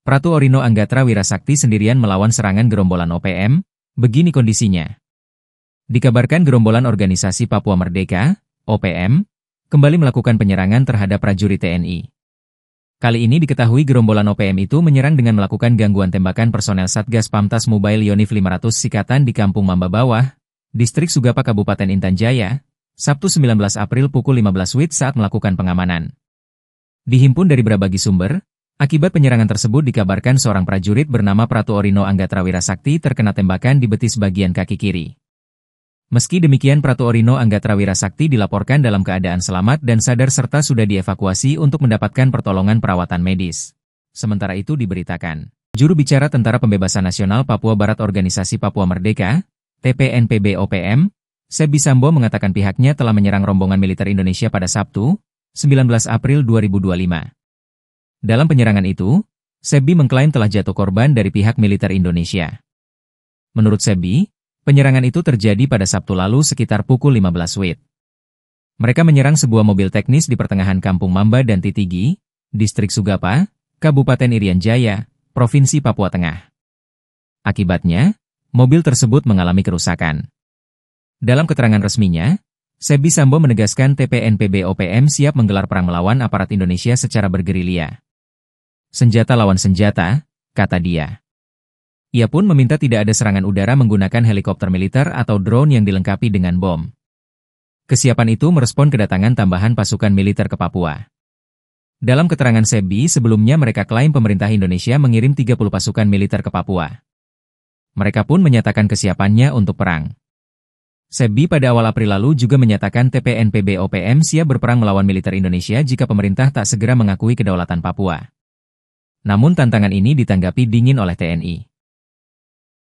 Pratu Orino Anggatra Wirasakti sendirian melawan serangan gerombolan OPM, begini kondisinya. Dikabarkan gerombolan Organisasi Papua Merdeka, OPM, kembali melakukan penyerangan terhadap prajurit TNI. Kali ini diketahui gerombolan OPM itu menyerang dengan melakukan gangguan tembakan personel Satgas Pamtas Mobile Yonif 500 Sikatan di Kampung Mamba Bawah, Distrik Sugapa Kabupaten Intan Jaya, Sabtu 19 April pukul 15 WIB saat melakukan pengamanan. Dihimpun dari berbagai sumber, akibat penyerangan tersebut dikabarkan seorang prajurit bernama Pratu Orino Anggatra Wirasakti terkena tembakan di betis bagian kaki kiri. Meski demikian Pratu Orino Anggatra Wirasakti dilaporkan dalam keadaan selamat dan sadar serta sudah dievakuasi untuk mendapatkan pertolongan perawatan medis. Sementara itu diberitakan, juru bicara Tentara Pembebasan Nasional Papua Barat Organisasi Papua Merdeka, TPNPB OPM, Sebbi Sambo mengatakan pihaknya telah menyerang rombongan militer Indonesia pada Sabtu, 19 April 2025. Dalam penyerangan itu, Sebbi mengklaim telah jatuh korban dari pihak militer Indonesia. Menurut Sebbi, penyerangan itu terjadi pada Sabtu lalu sekitar pukul 15 WIB. Mereka menyerang sebuah mobil teknis di pertengahan Kampung Mamba dan Titigi, Distrik Sugapa, Kabupaten Irian Jaya, Provinsi Papua Tengah. Akibatnya, mobil tersebut mengalami kerusakan. Dalam keterangan resminya, Sebbi Sambo menegaskan TPNPB OPM siap menggelar perang melawan aparat Indonesia secara bergerilya. Senjata lawan senjata, kata dia. Ia pun meminta tidak ada serangan udara menggunakan helikopter militer atau drone yang dilengkapi dengan bom. Kesiapan itu merespon kedatangan tambahan pasukan militer ke Papua. Dalam keterangan Sebbi, sebelumnya mereka klaim pemerintah Indonesia mengirim 30 pasukan militer ke Papua. Mereka pun menyatakan kesiapannya untuk perang. Sebbi pada awal April lalu juga menyatakan TPNPB OPM siap berperang melawan militer Indonesia jika pemerintah tak segera mengakui kedaulatan Papua. Namun tantangan ini ditanggapi dingin oleh TNI.